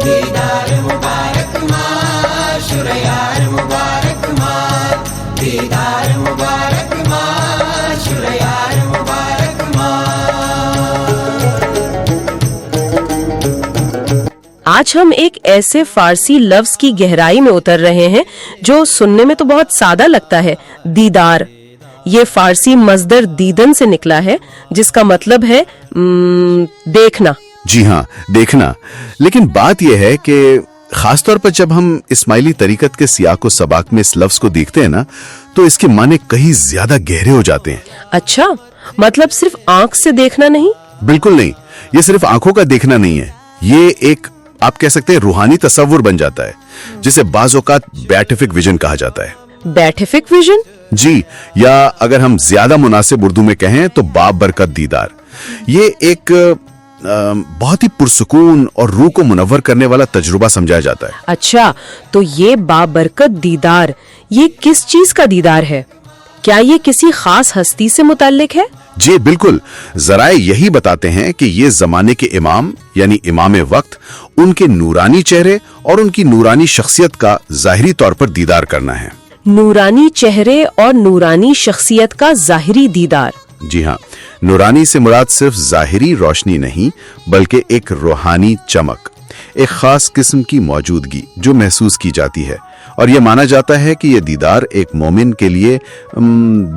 دیدار مبارک ماں شریار مبارک ماں دیدار مبارک ماں شریار مبارک ماں. آج ہم ایک ایسے فارسی لفظ کی گہرائی میں اتر رہے ہیں جو سننے میں تو بہت سادہ لگتا ہے، دیدار. یہ فارسی مصدر دیدن سے نکلا ہے جس کا مطلب ہے دیکھنا. جی ہاں، دیکھنا. لیکن بات یہ ہے کہ خاص طور پر جب ہم اسماعیلی طریقت کے سیاق و سباق میں اس لفظ کو دیکھتے ہیں نا تو اس کے معنی کہیں زیادہ گہرے ہو جاتے ہیں. اچھا، مطلب صرف آنکھ سے دیکھنا نہیں؟ بالکل نہیں، یہ صرف آنکھوں کا دیکھنا نہیں ہے، یہ ایک آپ کہہ سکتے ہیں روحانی تصور بن جاتا ہے جسے بعض اوقات بیٹیفک ویژن کہا جاتا ہے. بیٹیفک ویژن؟ جی، یا اگر ہم زیادہ مناسب اردو میں کہیں تو باب برکت دیدار. یہ ایک بہت ہی پرسکون اور روح کو منور کرنے والا تجربہ سمجھا جاتا ہے. اچھا، تو یہ بابرکت دیدار یہ کس چیز کا دیدار ہے؟ کیا یہ کسی خاص ہستی سے متعلق ہے؟ جی بالکل. ذرائع یہی بتاتے ہیں کہ یہ زمانے کے امام یعنی امام وقت، ان کے نورانی چہرے اور ان کی نورانی شخصیت کا ظاہری طور پر دیدار کرنا ہے. نورانی چہرے اور نورانی شخصیت کا ظاہری دیدار. جی ہاں، نورانی سے مراد صرف ظاہری روشنی نہیں بلکہ ایک روحانی چمک، ایک خاص قسم کی موجودگی جو محسوس کی جاتی ہے. اور یہ مانا جاتا ہے کہ یہ دیدار ایک مومن کے لیے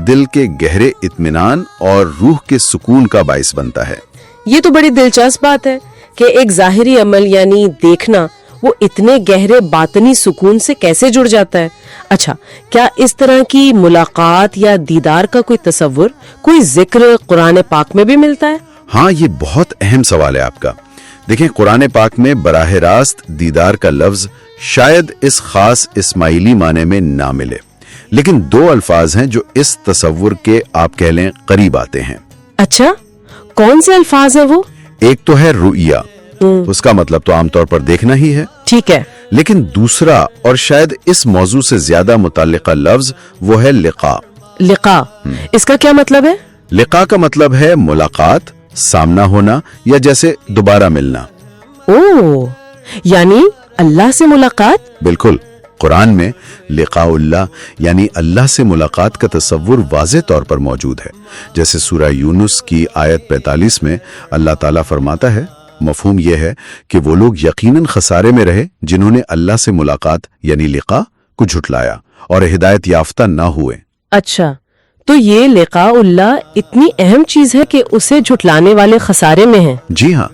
دل کے گہرے اطمینان اور روح کے سکون کا باعث بنتا ہے. یہ تو بڑی دلچسپ بات ہے کہ ایک ظاہری عمل یعنی دیکھنا وہ اتنے گہرے باطنی سکون سے کیسے جڑ جاتا ہے. اچھا، کیا اس طرح کی ملاقات یا دیدار کا کوئی تصور، کوئی ذکر قرآن پاک میں بھی ملتا ہے؟ ہاں، یہ بہت اہم سوال ہے آپ کا. دیکھیں، قرآن پاک میں براہ راست دیدار کا لفظ شاید اس خاص اسماعیلی معنی میں نہ ملے، لیکن دو الفاظ ہیں جو اس تصور کے آپ کہہ لیں قریب آتے ہیں. اچھا، کون سے الفاظ ہیں وہ؟ ایک تو ہے رؤیا، اس کا مطلب تو عام طور پر دیکھنا ہی ہے. ٹھیک ہے. لیکن دوسرا اور شاید اس موضوع سے زیادہ متعلقہ لفظ وہ ہے لقاء. لقاء، اس کا کیا مطلب ہے؟ لقاء کا مطلب ہے ملاقات، سامنا ہونا یا جیسے دوبارہ ملنا. اوہ، یعنی اللہ سے ملاقات؟ بالکل. قرآن میں لقاء اللہ یعنی اللہ سے ملاقات کا تصور واضح طور پر موجود ہے. جیسے سورہ یونس کی آیت 45 میں اللہ تعالیٰ فرماتا ہے، مفہوم یہ ہے کہ وہ لوگ یقیناً خسارے میں رہے جنہوں نے اللہ سے ملاقات یعنی لقاء کو جھٹلایا اور ہدایت یافتہ نہ ہوئے. اچھا، تو یہ لقاء اللہ اتنی اہم چیز ہے کہ اسے جھٹلانے والے خسارے میں ہیں. جی ہاں،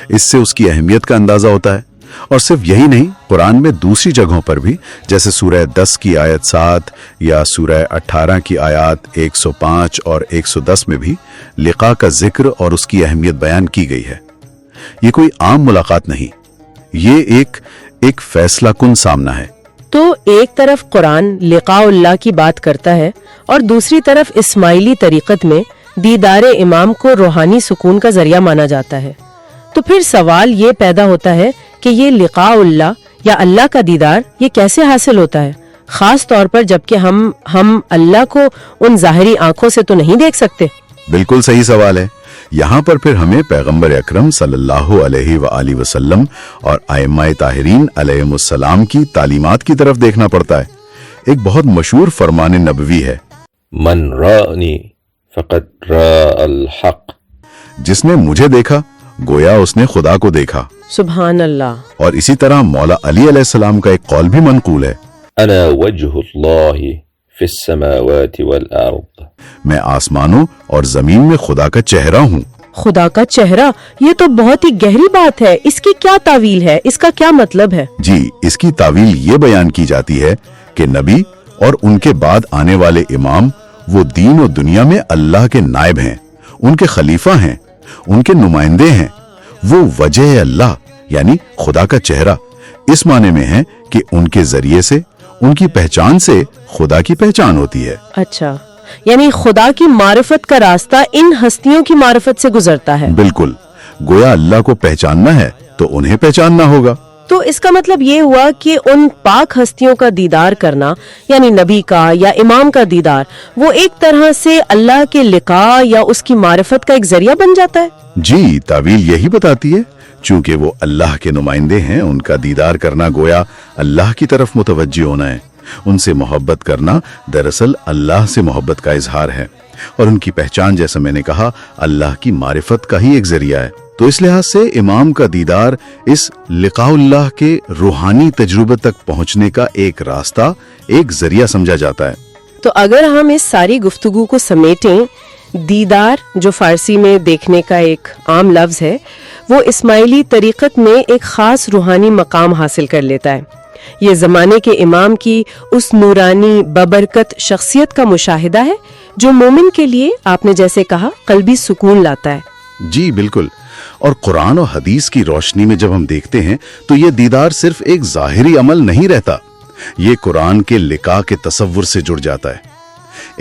اس سے اس کی اہمیت کا اندازہ ہوتا ہے. اور صرف یہی نہیں، قرآن میں دوسری جگہوں پر بھی جیسے سورہ 10 کی آیت 7 یا سورہ 18 کی آیات 105 اور 110 میں بھی لقاء کا ذکر اور اس کی اہمیت بیان کی گئی ہے. یہ کوئی عام ملاقات نہیں، یہ ایک فیصلہ کن سامنا ہے. تو ایک طرف قرآن لقاء اللہ کی بات کرتا ہے اور دوسری طرف اسماعیلی طریقت میں دیدار امام کو روحانی سکون کا ذریعہ مانا جاتا ہے. تو پھر سوال یہ پیدا ہوتا ہے کہ یہ لقاء اللہ یا اللہ کا دیدار یہ کیسے حاصل ہوتا ہے، خاص طور پر جبکہ ہم اللہ کو ان ظاہری آنکھوں سے تو نہیں دیکھ سکتے. بالکل صحیح سوال ہے. یہاں پر پھر ہمیں پیغمبر اکرم صلی اللہ علیہ وآلہ وسلم اور ائمہ طاہرین علیہم السلام کی تعلیمات کی طرف دیکھنا پڑتا ہے. ایک بہت مشہور فرمان نبوی ہے، من رانی فقد راء الحق، جس نے مجھے دیکھا گویا اس نے خدا کو دیکھا. سبحان اللہ. اور اسی طرح مولا علی علیہ السلام کا ایک قول بھی منقول ہے، انا وجہ اللہ فی السماوات والارض، میں آسمانوں اور زمین میں خدا کا چہرہ ہوں. خدا کا چہرہ، یہ تو بہت ہی گہری بات ہے. اس کی کیا تعویل ہے، اس کا کیا مطلب ہے؟ جی، اس کی تعویل یہ بیان کی جاتی ہے کہ نبی اور ان کے بعد آنے والے امام وہ دین و دنیا میں اللہ کے نائب ہیں، ان کے خلیفہ ہیں، ان کے نمائندے ہیں. وہ وجہ اللہ یعنی خدا کا چہرہ اس معنی میں ہے کہ ان کے ذریعے سے، ان کی پہچان سے خدا کی پہچان ہوتی ہے. اچھا، یعنی خدا کی معرفت کا راستہ ان ہستیوں کی معرفت سے گزرتا ہے. بالکل. گویا اللہ کو پہچاننا ہے تو انہیں پہچاننا ہوگا. تو اس کا مطلب یہ ہوا کہ ان پاک ہستیوں کا دیدار کرنا یعنی نبی کا یا امام کا دیدار وہ ایک طرح سے اللہ کے لقاء یا اس کی معرفت کا ایک ذریعہ بن جاتا ہے؟ جی، تعویل یہی بتاتی ہے، چونکہ وہ اللہ کے نمائندے ہیں، ان کا دیدار کرنا گویا اللہ کی طرف متوجہ ہونا ہے۔ ان سے محبت کرنا دراصل اللہ سے محبت کا اظہار ہے، اور ان کی پہچان، جیسا میں نے کہا، اللہ کی معرفت کا ہی ایک ذریعہ ہے۔ تو اس لحاظ سے امام کا دیدار اس لقاء اللہ کے روحانی تجربے تک پہنچنے کا ایک راستہ، ایک ذریعہ سمجھا جاتا ہے۔ تو اگر ہم اس ساری گفتگو کو سمیٹیں، دیدار جو فارسی میں دیکھنے کا ایک عام لفظ ہے، وہ اسماعیلی طریقت میں ایک خاص روحانی مقام حاصل کر لیتا ہے۔ یہ زمانے کے امام کی اس نورانی ببرکت شخصیت کا مشاہدہ ہے جو مومن کے لیے، آپ نے جیسے کہا، قلبی سکون لاتا ہے۔ جی بالکل، اور قرآن و حدیث کی روشنی میں جب ہم دیکھتے ہیں تو یہ دیدار صرف ایک ظاہری عمل نہیں رہتا، یہ قرآن کے لقاء کے تصور سے جڑ جاتا ہے۔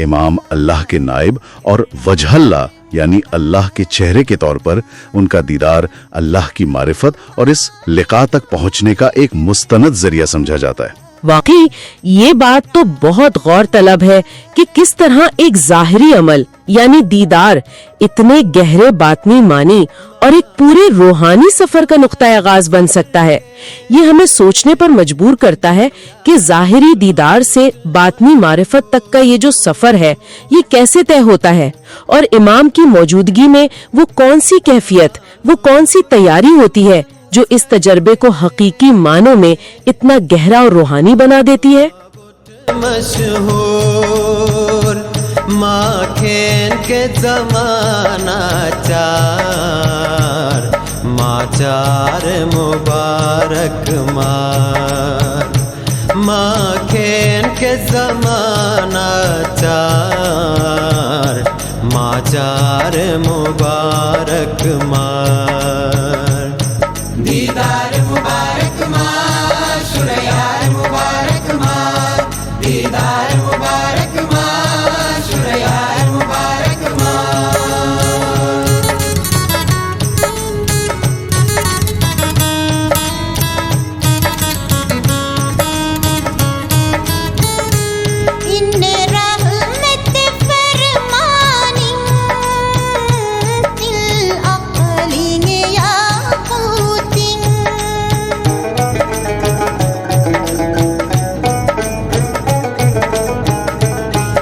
امام اللہ کے نائب اور وجہ اللہ یعنی اللہ کے چہرے کے طور پر ان کا دیدار اللہ کی معرفت اور اس لقاء تک پہنچنے کا ایک مستند ذریعہ سمجھا جاتا ہے۔ واقعی یہ بات تو بہت غور طلب ہے کہ کس طرح ایک ظاہری عمل یعنی دیدار اتنے گہرے باطنی معنی اور ایک پورے روحانی سفر کا نقطہ آغاز بن سکتا ہے۔ یہ ہمیں سوچنے پر مجبور کرتا ہے کہ ظاہری دیدار سے باطنی معرفت تک کا یہ جو سفر ہے یہ کیسے طے ہوتا ہے، اور امام کی موجودگی میں وہ کون سی کیفیت، وہ کون سی تیاری ہوتی ہے جو اس تجربے کو حقیقی معنوں میں اتنا گہرا اور روحانی بنا دیتی ہے۔ مشہور ماکھین کے زمانہ چار، ماں چار مبارک ماں، ماکھین کے زمانہ چار، ماں چار مبارک ماں، دیدار مبارک ماں، شریار مبارک ماں، دیدار مبارک ماں، شریار مبارک ماں۔ ان رحمت فرمانی دل اقلی یاقوت،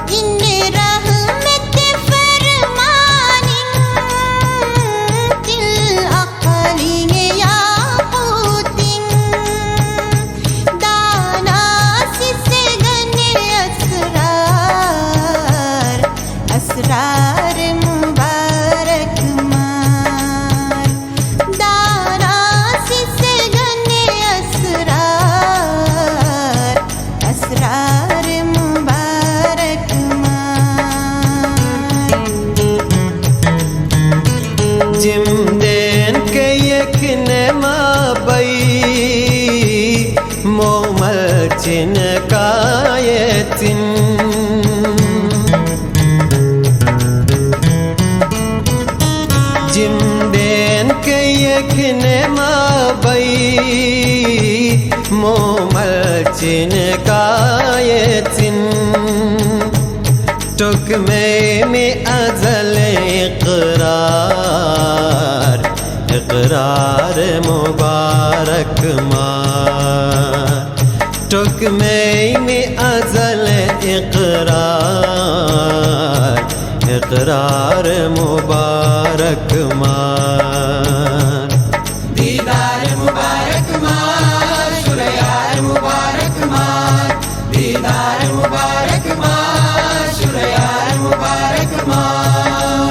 ان رحمت فرمانی دل اقلی یاقوت، دانا سسگن اسرار، اسرار مبارک مار، دانا سسگن اسرار، اسرار مبارک مار، جم دین کے یک نمابئی مومل چنکایتن، جم دین کے یک نمابئی مومل چنکایتن، ٹکمے میں ازل اقرار، اقرار مبارک ماں، ٹکمے میں ازل اقرار، اقرار مبارک ماں۔